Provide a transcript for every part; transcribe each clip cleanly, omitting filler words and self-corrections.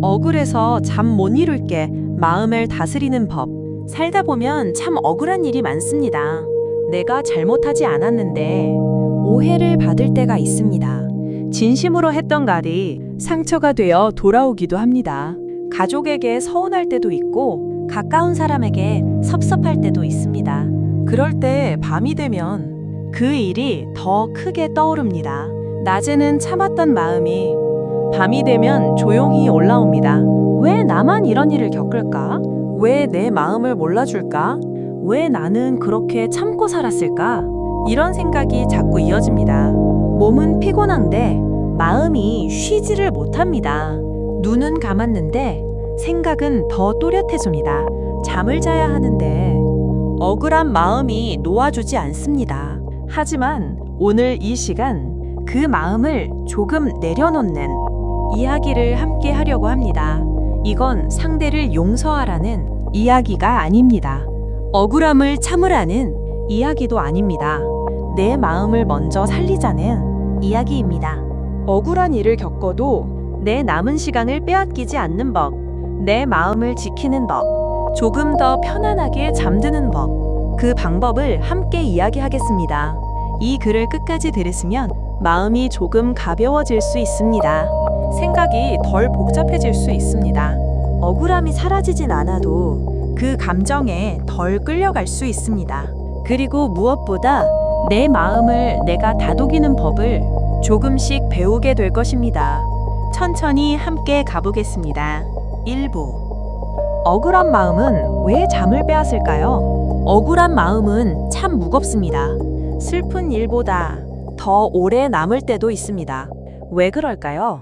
억울해서 잠 못 이룰게 마음을 다스리는 법. 살다 보면 참 억울한 일이 많습니다. 내가 잘못하지 않았는데 오해를 받을 때가 있습니다. 진심으로 했던 말이 상처가 되어 돌아오기도 합니다. 가족에게 서운할 때도 있고 가까운 사람에게 섭섭할 때도 있습니다. 그럴 때 밤이 되면 그 일이 더 크게 떠오릅니다. 낮에는 참았던 마음이 밤이 되면 조용히 올라옵니다. 왜 나만 이런 일을 겪을까? 왜 내 마음을 몰라줄까? 왜 나는 그렇게 참고 살았을까? 이런 생각이 자꾸 이어집니다. 몸은 피곤한데 마음이 쉬지를 못합니다. 눈은 감았는데 생각은 더 또렷해집니다. 잠을 자야 하는데 억울한 마음이 놓아주지 않습니다. 하지만 오늘 이 시간 그 마음을 조금 내려놓는 이야기를 함께 하려고 합니다. 이건 상대를 용서하라는 이야기가 아닙니다. 억울함을 참으라는 이야기도 아닙니다. 내 마음을 먼저 살리자는 이야기입니다. 억울한 일을 겪어도 내 남은 시간을 빼앗기지 않는 법, 내 마음을 지키는 법, 조금 더 편안하게 잠드는 법, 그 방법을 함께 이야기하겠습니다. 이 글을 끝까지 들으시면 마음이 조금 가벼워질 수 있습니다. 생각이 덜 복잡해질 수 있습니다. 억울함이 사라지진 않아도 그 감정에 덜 끌려갈 수 있습니다. 그리고 무엇보다 내 마음을 내가 다독이는 법을 조금씩 배우게 될 것입니다. 천천히 함께 가보겠습니다. 1부. 억울한 마음은 왜 잠을 빼앗을까요? 억울한 마음은 참 무겁습니다. 슬픈 일보다 더 오래 남을 때도 있습니다. 왜 그럴까요?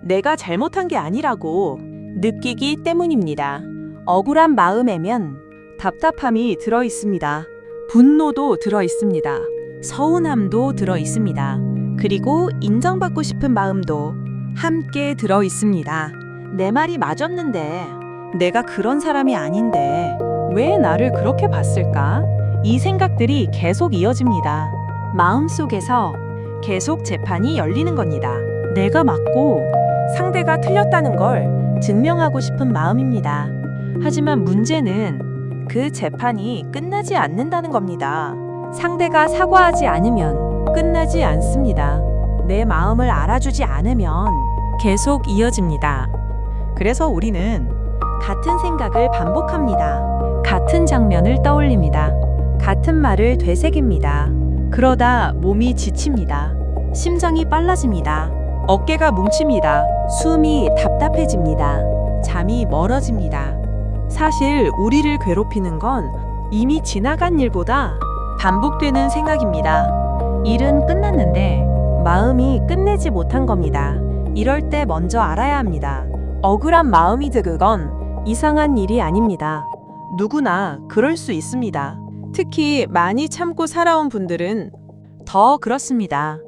내가 잘못한 게 아니라고 느끼기 때문입니다. 억울한 마음에면 답답함이 들어 있습니다. 분노도 들어 있습니다. 서운함도 들어 있습니다. 그리고 인정받고 싶은 마음도 함께 들어 있습니다. 내 말이 맞았는데, 내가 그런 사람이 아닌데, 왜 나를 그렇게 봤을까? 이 생각들이 계속 이어집니다. 마음속에서 계속 재판이 열리는 겁니다. 내가 맞고 상대가 틀렸다는 걸 증명하고 싶은 마음입니다. 하지만 문제는 그 재판이 끝나지 않는다는 겁니다. 상대가 사과하지 않으면 끝나지 않습니다. 내 마음을 알아주지 않으면 계속 이어집니다. 그래서 우리는 같은 생각을 반복합니다. 같은 장면을 떠올립니다. 같은 말을 되새깁니다. 그러다 몸이 지칩니다. 심장이 빨라집니다. 어깨가 뭉칩니다. 숨이 답답해집니다. 잠이 멀어집니다. 사실 우리를 괴롭히는 건 이미 지나간 일보다 반복되는 생각입니다. 일은 끝났는데 마음이 끝내지 못한 겁니다. 이럴 때 먼저 알아야 합니다. 억울한 마음이 드는 건 이상한 일이 아닙니다. 누구나 그럴 수 있습니다. 특히 많이 참고 살아온 분들은 더 그렇습니다.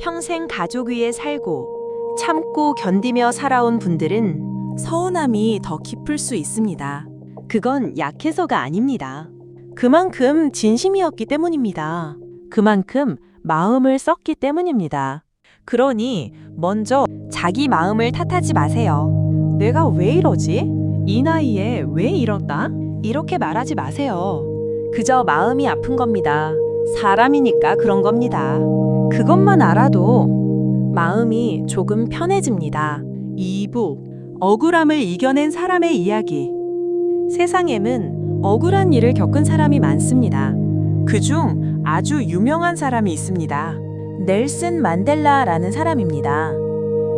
평생 가족 위에 살고 참고 견디며 살아온 분들은 서운함이 더 깊을 수 있습니다. 그건 약해서가 아닙니다. 그만큼 진심이었기 때문입니다. 그만큼 마음을 썼기 때문입니다. 그러니 먼저 자기 마음을 탓하지 마세요. 내가 왜 이러지? 이 나이에 왜 이런다? 이렇게 말하지 마세요. 그저 마음이 아픈 겁니다. 사람이니까 그런 겁니다. 그것만 알아도 마음이 조금 편해집니다. 2부. 억울함을 이겨낸 사람의 이야기. 세상에는 억울한 일을 겪은 사람이 많습니다. 그중 아주 유명한 사람이 있습니다. 넬슨 만델라라는 사람입니다.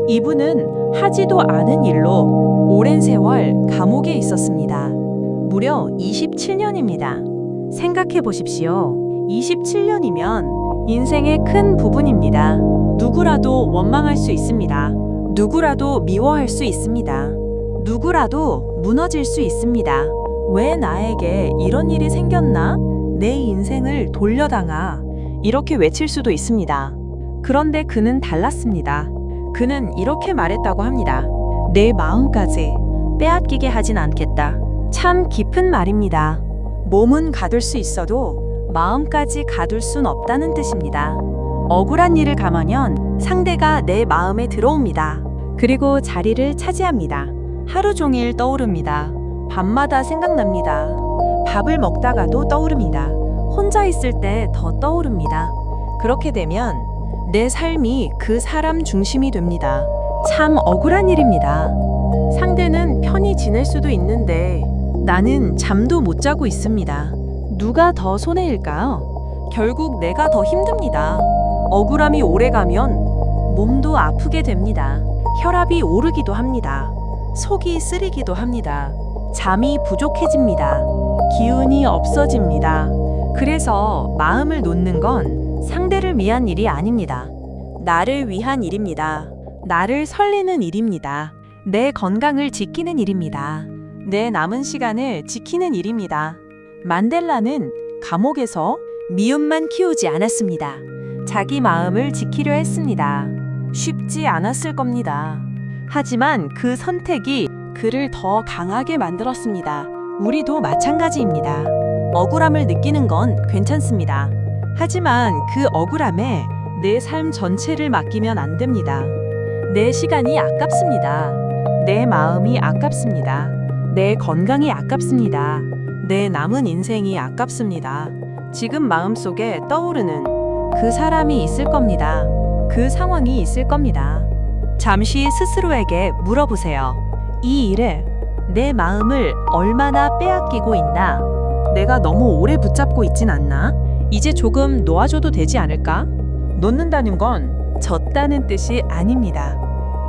이분은 하지도 않은 일로 오랜 세월 감옥에 있었습니다. 무려 27년입니다. 생각해 보십시오. 27년이면 인생의 큰 부분입니다. 누구라도 원망할 수 있습니다. 누구라도 미워할 수 있습니다. 누구라도 무너질 수 있습니다. 왜 나에게 이런 일이 생겼나? 내 인생을 돌려당하. 이렇게 외칠 수도 있습니다. 그런데 그는 달랐습니다. 그는 이렇게 말했다고 합니다. 내 마음까지 빼앗기게 하진 않겠다. 참 깊은 말입니다. 몸은 가둘 수 있어도 마음까지 가둘 순 없다는 뜻입니다. 억울한 일을 감하면 상대가 내 마음에 들어옵니다. 그리고 자리를 차지합니다. 하루 종일 떠오릅니다. 밤마다 생각납니다. 밥을 먹다가도 떠오릅니다. 혼자 있을 때 더 떠오릅니다. 그렇게 되면 내 삶이 그 사람 중심이 됩니다. 참 억울한 일입니다. 상대는 편히 지낼 수도 있는데 나는 잠도 못 자고 있습니다. 누가 더 손해일까요? 결국 내가 더 힘듭니다. 억울함이 오래가면 몸도 아프게 됩니다. 혈압이 오르기도 합니다. 속이 쓰리기도 합니다. 잠이 부족해집니다. 기운이 없어집니다. 그래서 마음을 놓는 건 상대를 위한 일이 아닙니다. 나를 위한 일입니다. 나를 설레는 일입니다. 내 건강을 지키는 일입니다. 내 남은 시간을 지키는 일입니다. 만델라는 감옥에서 미움만 키우지 않았습니다. 자기 마음을 지키려 했습니다. 쉽지 않았을 겁니다. 하지만 그 선택이 그를 더 강하게 만들었습니다. 우리도 마찬가지입니다. 억울함을 느끼는 건 괜찮습니다. 하지만 그 억울함에 내 삶 전체를 맡기면 안 됩니다. 내 시간이 아깝습니다. 내 마음이 아깝습니다. 내 건강이 아깝습니다. 내 남은 인생이 아깝습니다. 지금 마음속에 떠오르는 그 사람이 있을 겁니다. 그 상황이 있을 겁니다. 잠시 스스로에게 물어보세요. 이 일에 내 마음을 얼마나 빼앗기고 있나? 내가 너무 오래 붙잡고 있진 않나? 이제 조금 놓아줘도 되지 않을까? 놓는다는 건 졌다는 뜻이 아닙니다.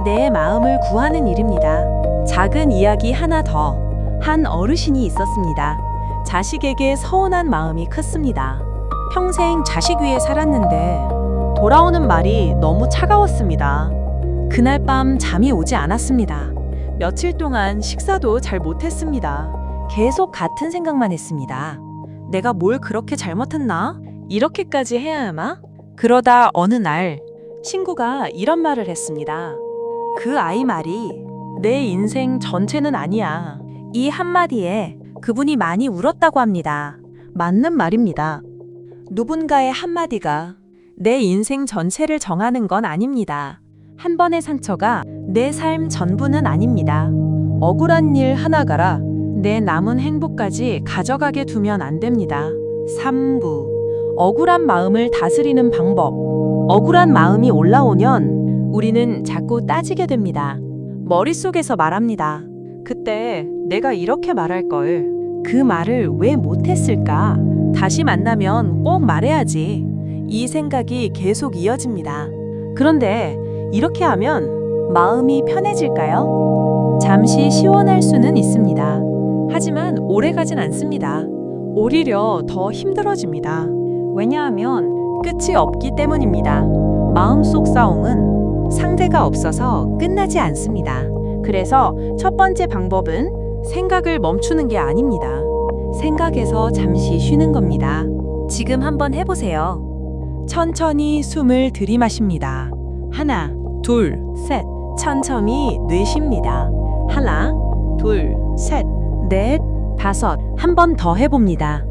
내 마음을 구하는 일입니다. 작은 이야기 하나 더. 한 어르신이 있었습니다. 자식에게 서운한 마음이 컸습니다. 평생 자식 위에 살았는데 돌아오는 말이 너무 차가웠습니다. 그날 밤 잠이 오지 않았습니다. 며칠 동안 식사도 잘 못했습니다. 계속 같은 생각만 했습니다. 내가 뭘 그렇게 잘못했나? 이렇게까지 해야 하나? 그러다 어느 날 친구가 이런 말을 했습니다. 그 아이 말이 내 인생 전체는 아니야. 이 한마디에 그분이 많이 울었다고 합니다. 맞는 말입니다. 누군가의 한마디가 내 인생 전체를 정하는 건 아닙니다. 한 번의 상처가 내 삶 전부는 아닙니다. 억울한 일 하나가라 내 남은 행복까지 가져가게 두면 안 됩니다. 3부. 억울한 마음을 다스리는 방법. 억울한 마음이 올라오면 우리는 자꾸 따지게 됩니다. 머릿속에서 말합니다. 그때 내가 이렇게 말할 걸. 그 말을 왜 못했을까? 다시 만나면 꼭 말해야지. 이 생각이 계속 이어집니다. 그런데 이렇게 하면 마음이 편해질까요? 잠시 시원할 수는 있습니다. 하지만 오래 가진 않습니다. 오히려 더 힘들어집니다. 왜냐하면 끝이 없기 때문입니다. 마음속 싸움은 상대가 없어서 끝나지 않습니다. 그래서 첫 번째 방법은 생각을 멈추는 게 아닙니다. 생각에서 잠시 쉬는 겁니다. 지금 한번 해보세요. 천천히 숨을 들이마십니다. 하나, 둘, 셋. 천천히 내쉽니다. 하나, 둘, 셋, 넷, 다섯. 한 번 더 해봅니다.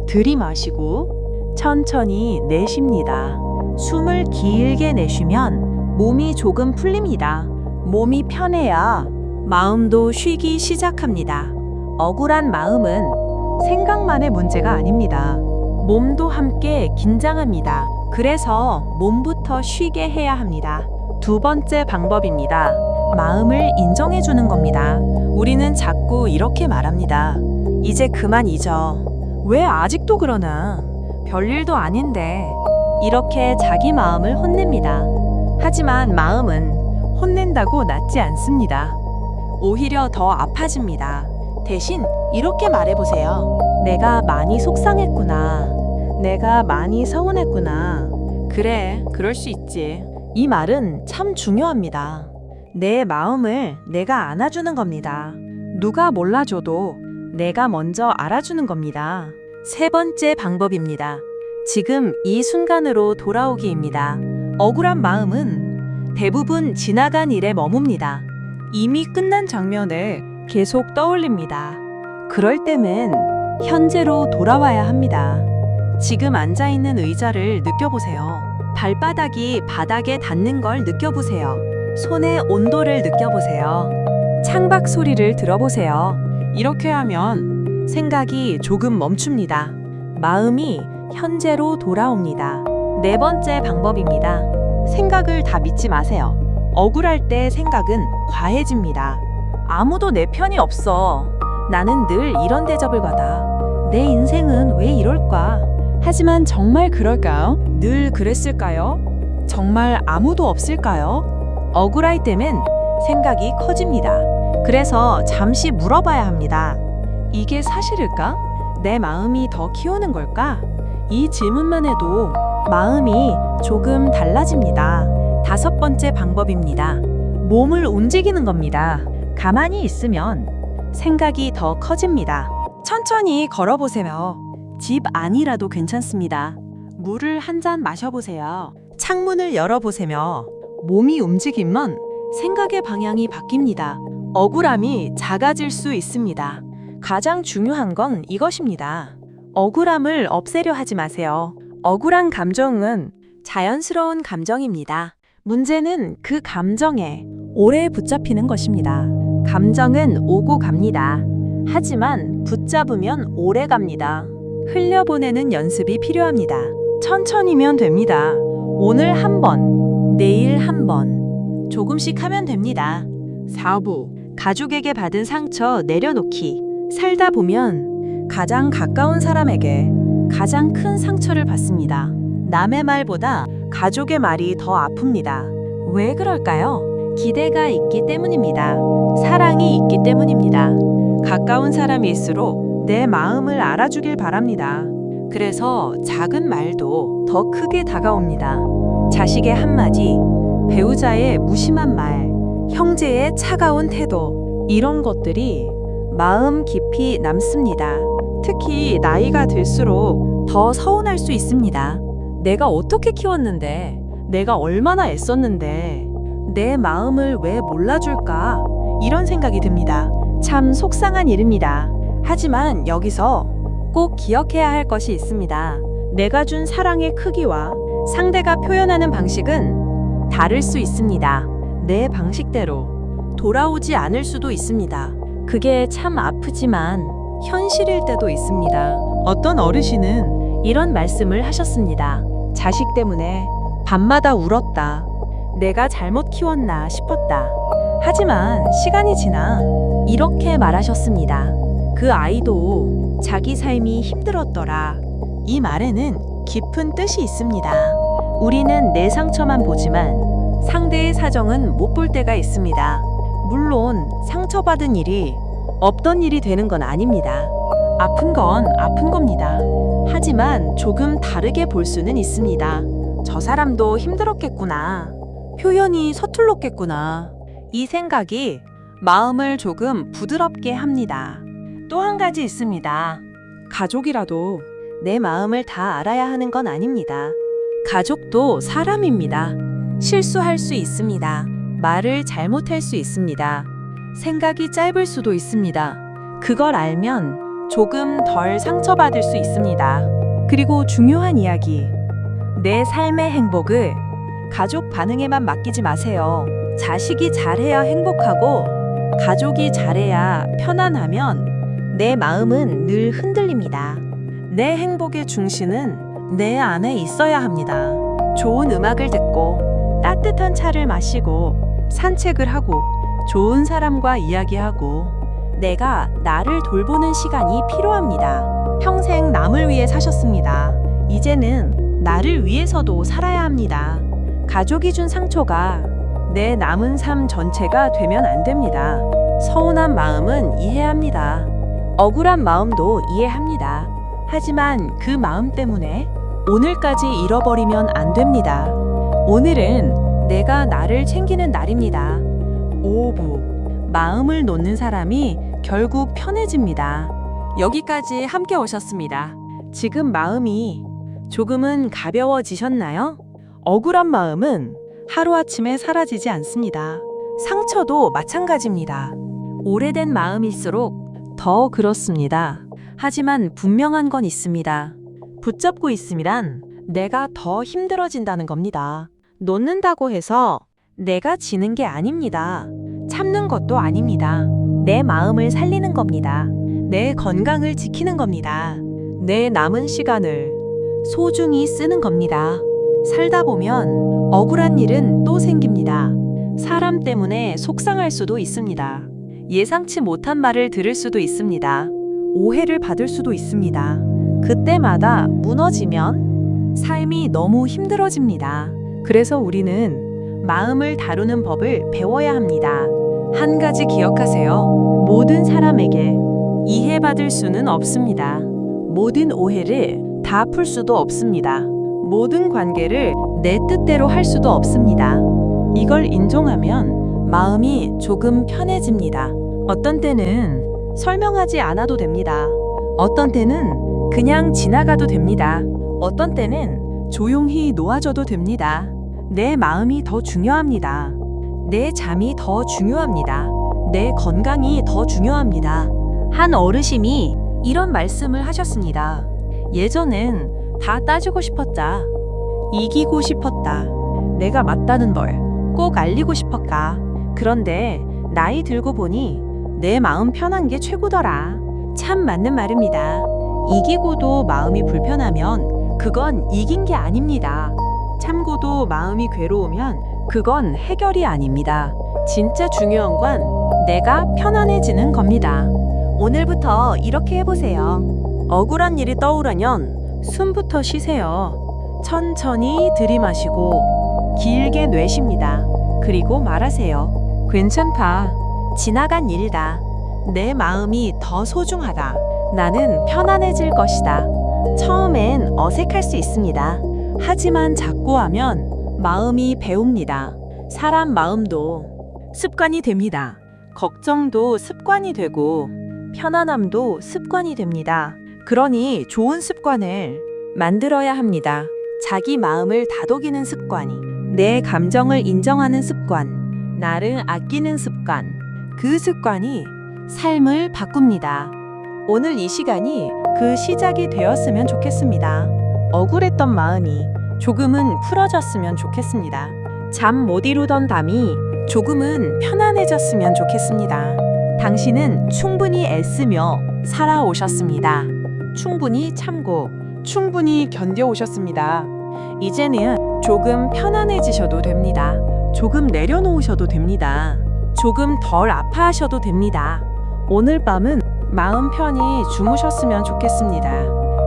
들이마시고 천천히 내쉽니다. 숨을 길게 내쉬면 몸이 조금 풀립니다. 몸이 편해야 마음도 쉬기 시작합니다. 억울한 마음은 생각만의 문제가 아닙니다. 몸도 함께 긴장합니다. 그래서 몸부터 쉬게 해야 합니다. 두 번째 방법입니다. 마음을 인정해 주는 겁니다. 우리는 자꾸 이렇게 말합니다. 이제 그만 잊어. 왜 아직도 그러나? 별일도 아닌데. 이렇게 자기 마음을 혼냅니다. 하지만 마음은 혼낸다고 낫지 않습니다. 오히려 더 아파집니다. 대신 이렇게 말해보세요. 내가 많이 속상했구나. 내가 많이 서운했구나. 그래, 그럴 수 있지. 이 말은 참 중요합니다. 내 마음을 내가 안아주는 겁니다. 누가 몰라줘도 내가 먼저 알아주는 겁니다. 세 번째 방법입니다. 지금 이 순간으로 돌아오기입니다. 억울한 마음은 대부분 지나간 일에 머뭅니다. 이미 끝난 장면을 계속 떠올립니다. 그럴 때는 현재로 돌아와야 합니다. 지금 앉아있는 의자를 느껴보세요. 발바닥이 바닥에 닿는 걸 느껴보세요. 손의 온도를 느껴보세요. 창밖 소리를 들어보세요. 이렇게 하면 생각이 조금 멈춥니다. 마음이 현재로 돌아옵니다. 네 번째 방법입니다. 생각을 다 믿지 마세요. 억울할 때 생각은 과해집니다. 아무도 내 편이 없어. 나는 늘 이런 대접을 받아. 내 인생은 왜 이럴까? 하지만 정말 그럴까요? 늘 그랬을까요? 정말 아무도 없을까요? 억울할 때면 생각이 커집니다. 그래서 잠시 물어봐야 합니다. 이게 사실일까? 내 마음이 더 키우는 걸까? 이 질문만 해도 마음이 조금 달라집니다. 다섯 번째 방법입니다. 몸을 움직이는 겁니다. 가만히 있으면 생각이 더 커집니다. 천천히 걸어보세요. 집 안이라도 괜찮습니다. 물을 한 잔 마셔보세요. 창문을 열어보세요. 몸이 움직이면 생각의 방향이 바뀝니다. 억울함이 작아질 수 있습니다. 가장 중요한 건 이것입니다. 억울함을 없애려 하지 마세요. 억울한 감정은 자연스러운 감정입니다. 문제는 그 감정에 오래 붙잡히는 것입니다. 감정은 오고 갑니다. 하지만 붙잡으면 오래 갑니다. 흘려보내는 연습이 필요합니다. 천천히면 됩니다. 오늘 한 번, 내일 한 번, 조금씩 하면 됩니다. 4부, 가족에게 받은 상처 내려놓기. 살다 보면 가장 가까운 사람에게 가장 큰 상처를 받습니다. 남의 말보다 가족의 말이 더 아픕니다. 왜 그럴까요? 기대가 있기 때문입니다. 사랑이 있기 때문입니다. 가까운 사람일수록 내 마음을 알아주길 바랍니다. 그래서 작은 말도 더 크게 다가옵니다. 자식의 한마디, 배우자의 무심한 말, 형제의 차가운 태도, 이런 것들이 마음 깊이 남습니다. 특히 나이가 들수록 더 서운할 수 있습니다. 내가 어떻게 키웠는데, 내가 얼마나 애썼는데, 내 마음을 왜 몰라줄까? 이런 생각이 듭니다. 참 속상한 일입니다. 하지만 여기서 꼭 기억해야 할 것이 있습니다. 내가 준 사랑의 크기와 상대가 표현하는 방식은 다를 수 있습니다. 내 방식대로 돌아오지 않을 수도 있습니다. 그게 참 아프지만 현실일 때도 있습니다. 어떤 어르신은 이런 말씀을 하셨습니다. 자식 때문에 밤마다 울었다. 내가 잘못 키웠나 싶었다. 하지만 시간이 지나 이렇게 말하셨습니다. 그 아이도 자기 삶이 힘들었더라. 이 말에는 깊은 뜻이 있습니다. 우리는 내 상처만 보지만 상대의 사정은 못 볼 때가 있습니다. 물론 상처받은 일이 없던 일이 되는 건 아닙니다. 아픈 건 아픈 겁니다. 하지만 조금 다르게 볼 수는 있습니다. 저 사람도 힘들었겠구나. 표현이 서툴렀겠구나. 이 생각이 마음을 조금 부드럽게 합니다. 또 한 가지 있습니다. 가족이라도 내 마음을 다 알아야 하는 건 아닙니다. 가족도 사람입니다. 실수할 수 있습니다. 말을 잘못할 수 있습니다. 생각이 짧을 수도 있습니다. 그걸 알면 조금 덜 상처받을 수 있습니다. 그리고 중요한 이야기. 내 삶의 행복을 가족 반응에만 맡기지 마세요. 자식이 잘해야 행복하고 가족이 잘해야 편안하면 내 마음은 늘 흔들립니다. 내 행복의 중심은 내 안에 있어야 합니다. 좋은 음악을 듣고 따뜻한 차를 마시고 산책을 하고 좋은 사람과 이야기하고 내가 나를 돌보는 시간이 필요합니다. 평생 남을 위해 사셨습니다. 이제는 나를 위해서도 살아야 합니다. 가족이 준 상처가 내 남은 삶 전체가 되면 안 됩니다. 서운한 마음은 이해합니다. 억울한 마음도 이해합니다. 하지만 그 마음 때문에 오늘까지 잃어버리면 안 됩니다. 오늘은 내가 나를 챙기는 날입니다. 오부, 마음을 놓는 사람이 결국 편해집니다. 여기까지 함께 오셨습니다. 지금 마음이 조금은 가벼워지셨나요? 억울한 마음은 하루아침에 사라지지 않습니다. 상처도 마찬가지입니다. 오래된 마음일수록 더 그렇습니다. 하지만 분명한 건 있습니다. 붙잡고 있으면 내가 더 힘들어진다는 겁니다. 놓는다고 해서 내가 지는 게 아닙니다. 참는 것도 아닙니다. 내 마음을 살리는 겁니다. 내 건강을 지키는 겁니다. 내 남은 시간을 소중히 쓰는 겁니다. 살다 보면 억울한 일은 또 생깁니다. 사람 때문에 속상할 수도 있습니다. 예상치 못한 말을 들을 수도 있습니다. 오해를 받을 수도 있습니다. 그때마다 무너지면 삶이 너무 힘들어집니다. 그래서 우리는 마음을 다루는 법을 배워야 합니다. 한 가지 기억하세요. 모든 사람에게 이해받을 수는 없습니다. 모든 오해를 다 풀 수도 없습니다. 모든 관계를 내 뜻대로 할 수도 없습니다. 이걸 인정하면 마음이 조금 편해집니다. 어떤 때는 설명하지 않아도 됩니다. 어떤 때는 그냥 지나가도 됩니다. 어떤 때는 조용히 놓아줘도 됩니다. 내 마음이 더 중요합니다. 내 잠이 더 중요합니다. 내 건강이 더 중요합니다. 한 어르신이 이런 말씀을 하셨습니다. 예전엔 다 따지고 싶었다. 이기고 싶었다. 내가 맞다는 걸 꼭 알리고 싶었다. 그런데 나이 들고 보니 내 마음 편한 게 최고더라. 참 맞는 말입니다. 이기고도 마음이 불편하면 그건 이긴 게 아닙니다. 참고도 마음이 괴로우면 그건 해결이 아닙니다. 진짜 중요한 건 내가 편안해지는 겁니다. 오늘부터 이렇게 해보세요. 억울한 일이 떠오르면 숨부터 쉬세요. 천천히 들이마시고 길게 내쉽니다. 그리고 말하세요. 괜찮다. 지나간 일이다. 내 마음이 더 소중하다. 나는 편안해질 것이다. 처음엔 어색할 수 있습니다. 하지만 자꾸 하면 마음이 배웁니다. 사람 마음도 습관이 됩니다. 걱정도 습관이 되고 편안함도 습관이 됩니다. 그러니 좋은 습관을 만들어야 합니다. 자기 마음을 다독이는 습관이, 내 감정을 인정하는 습관, 나를 아끼는 습관, 그 습관이 삶을 바꿉니다. 오늘 이 시간이 그 시작이 되었으면 좋겠습니다. 억울했던 마음이 조금은 풀어졌으면 좋겠습니다. 잠 못 이루던 밤이 조금은 편안해졌으면 좋겠습니다. 당신은 충분히 애쓰며 살아오셨습니다. 충분히 참고, 충분히 견뎌오셨습니다. 이제는 조금 편안해지셔도 됩니다. 조금 내려놓으셔도 됩니다. 조금 덜 아파하셔도 됩니다. 오늘 밤은 마음 편히 주무셨으면 좋겠습니다.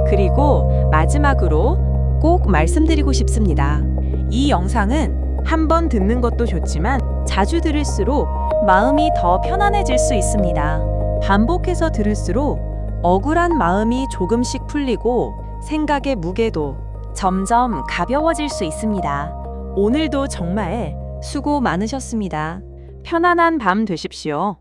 그리고 마지막으로 꼭 말씀드리고 싶습니다. 이 영상은 한 번 듣는 것도 좋지만 자주 들을수록 마음이 더 편안해질 수 있습니다. 반복해서 들을수록 억울한 마음이 조금씩 풀리고 생각의 무게도 점점 가벼워질 수 있습니다. 오늘도 정말 수고 많으셨습니다. 편안한 밤 되십시오.